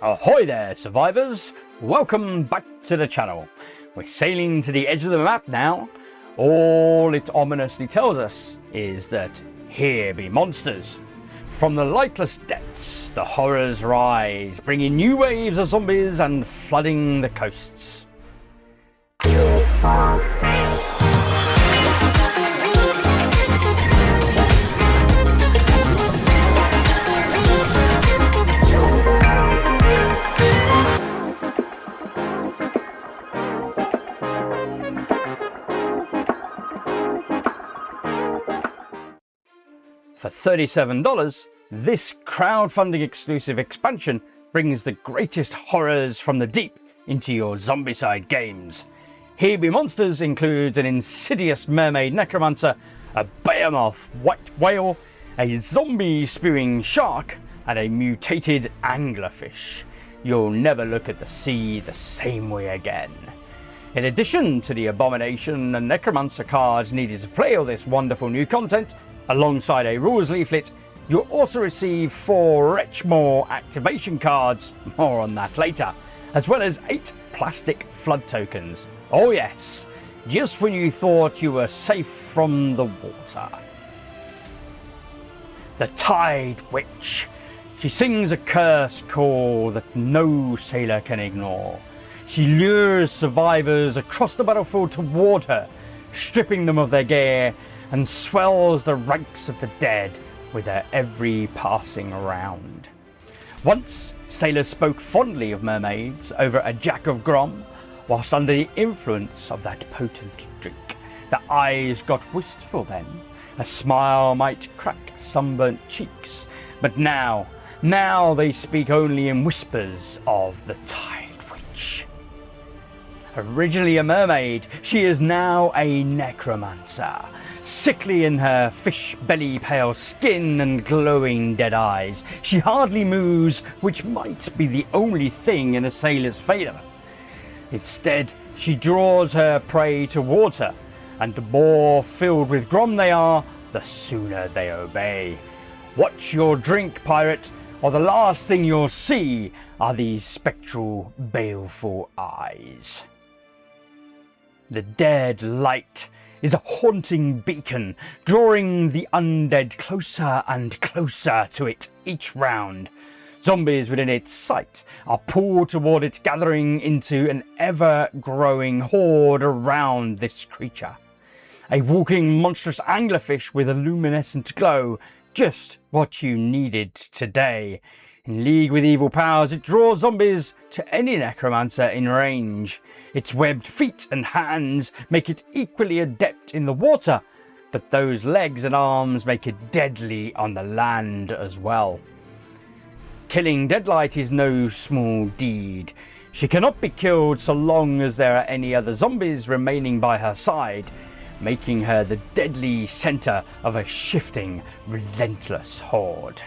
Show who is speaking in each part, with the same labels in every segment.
Speaker 1: Ahoy there, survivors! Welcome back to the channel. We're sailing to the edge of the map now. All it ominously tells us is that here be monsters. From the lightless depths, the horrors rise, bringing new waves of zombies and flooding the coasts. For $37, this crowdfunding exclusive expansion brings the greatest horrors from the deep into your Zombicide games. Here Be Monsters includes an insidious mermaid necromancer, a behemoth white whale, a zombie spewing shark, and a mutated anglerfish. You'll never look at the sea the same way again. In addition to the Abomination and Necromancer cards needed to play all this wonderful new content, alongside a rules leaflet, you'll also receive 4 Wretchmore activation cards, more on that later, as well as 8 plastic flood tokens. Oh yes, just when you thought you were safe from the water. The Tide Witch. She sings a curse call that no sailor can ignore. She lures survivors across the battlefield toward her, stripping them of their gear, and swells the ranks of the dead with her every passing round. Once, sailors spoke fondly of mermaids over a jack of grom, whilst under the influence of that potent drink, their eyes got wistful then, a smile might crack sunburnt cheeks, but now they speak only in whispers of the Tide Witch. Originally a mermaid, she is now a necromancer. Sickly in her fish belly pale skin and glowing dead eyes, she hardly moves, which might be the only thing in a sailor's favour. Instead, she draws her prey towards her, and the more filled with grom they are, the sooner they obey. Watch your drink, pirate, or the last thing you'll see are these spectral, baleful eyes. The dead light is a haunting beacon, drawing the undead closer and closer to it each round. Zombies within its sight are pulled toward it, gathering into an ever-growing horde around this creature. A walking monstrous anglerfish with a luminescent glow, just what you needed today. In league with evil powers, it draws zombies to any necromancer in range. Its webbed feet and hands make it equally adept in the water, but those legs and arms make it deadly on the land as well. Killing Deadlight is no small deed. She cannot be killed so long as there are any other zombies remaining by her side, making her the deadly centre of a shifting, relentless horde.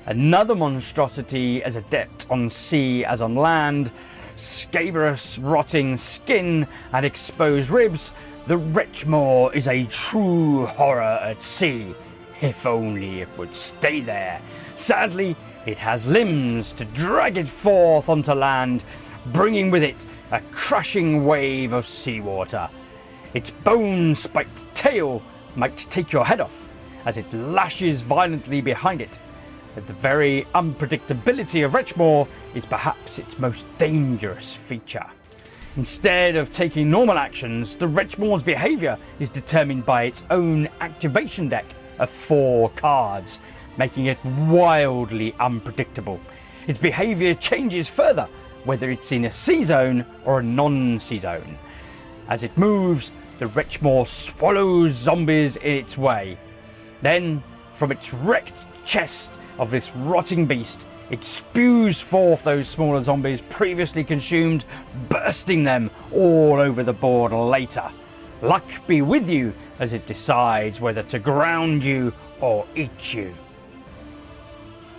Speaker 1: Another monstrosity as adept on sea as on land, scabrous rotting skin and exposed ribs, the Wretchmore is a true horror at sea, if only it would stay there. Sadly, it has limbs to drag it forth onto land, bringing with it a crushing wave of seawater. Its bone-spiked tail might take your head off as it lashes violently behind it. But the very unpredictability of Wretchmore is perhaps its most dangerous feature. Instead of taking normal actions, the Wretchmore's behaviour is determined by its own activation deck of 4 cards, making it wildly unpredictable. Its behaviour changes further, whether it's in a sea zone or a non-sea zone. As it moves, the Wretchmore swallows zombies in its way. Then, from its wrecked chest of this rotting beast, it spews forth those smaller zombies previously consumed, bursting them all over the board later. Luck be with you as it decides whether to ground you or eat you.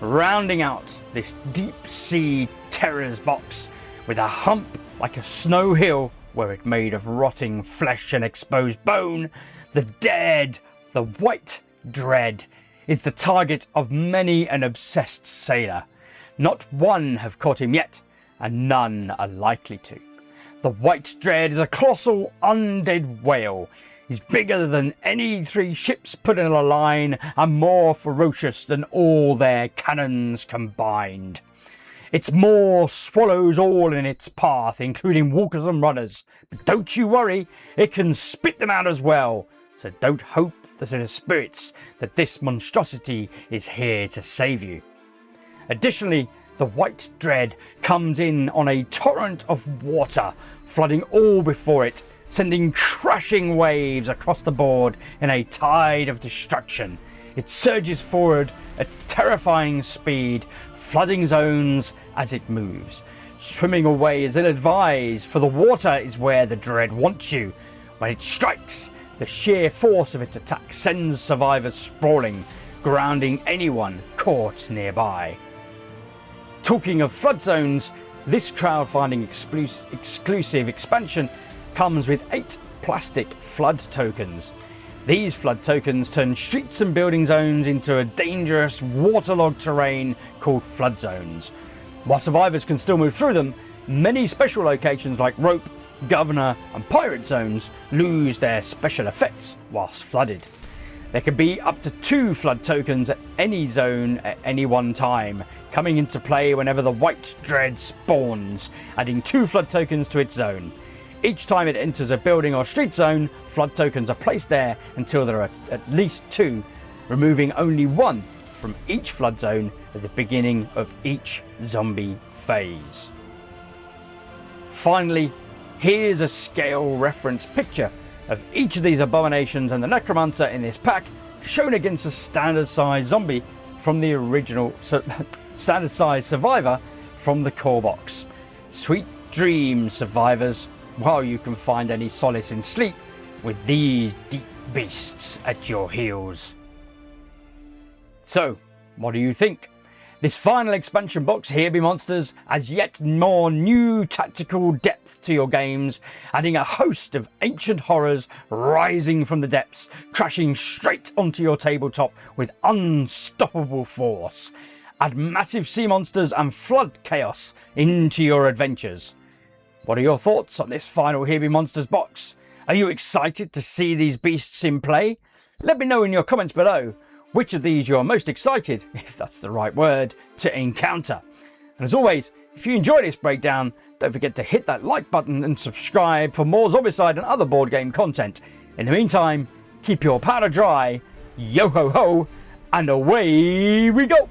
Speaker 1: Rounding out this deep sea terrors box with a hump like a snow hill were it made of rotting flesh and exposed bone, the dead, the White Dread, is the target of many an obsessed sailor. Not one have caught him yet, and none are likely to. The White Dread is a colossal undead whale. He's bigger than any 3 ships put in a line and more ferocious than all their cannons combined. Its maw swallows all in its path, including walkers and runners. But don't you worry, it can spit them out as well. So don't hope that it has spirits that this monstrosity is here to save you. Additionally, the White Dread comes in on a torrent of water, flooding all before it, sending crashing waves across the board in a tide of destruction. It surges forward at terrifying speed, flooding zones as it moves. Swimming away is ill-advised, for the water is where the Dread wants you. When it strikes, the sheer force of its attack sends survivors sprawling, grounding anyone caught nearby. Talking of flood zones, this crowdfunding exclusive expansion comes with 8 plastic flood tokens. These flood tokens turn streets and building zones into a dangerous waterlogged terrain called flood zones. While survivors can still move through them, many special locations like rope, governor and pirate zones lose their special effects whilst flooded. There can be up to 2 flood tokens at any zone at any one time, coming into play whenever the White Dread spawns, adding 2 flood tokens to its zone. Each time it enters a building or street zone, flood tokens are placed there until there are at least 2, removing only 1 from each flood zone at the beginning of each zombie phase. Finally, here's a scale reference picture of each of these abominations and the necromancer in this pack, shown against a standard size zombie from the original standard size survivor from the core box. Sweet dreams, survivors, while you can find any solace in sleep with these deep beasts at your heels. So, what do you think? This final expansion box, Here Be Monsters, adds yet more new tactical depth to your games, adding a host of ancient horrors rising from the depths, crashing straight onto your tabletop with unstoppable force. Add massive sea monsters and flood chaos into your adventures. What are your thoughts on this final Here Be Monsters box? Are you excited to see these beasts in play? Let me know in your comments below which of these you are most excited, if that's the right word, to encounter. And as always, if you enjoyed this breakdown, don't forget to hit that like button and subscribe for more Zombicide and other board game content. In the meantime, keep your powder dry, yo ho ho, and away we go!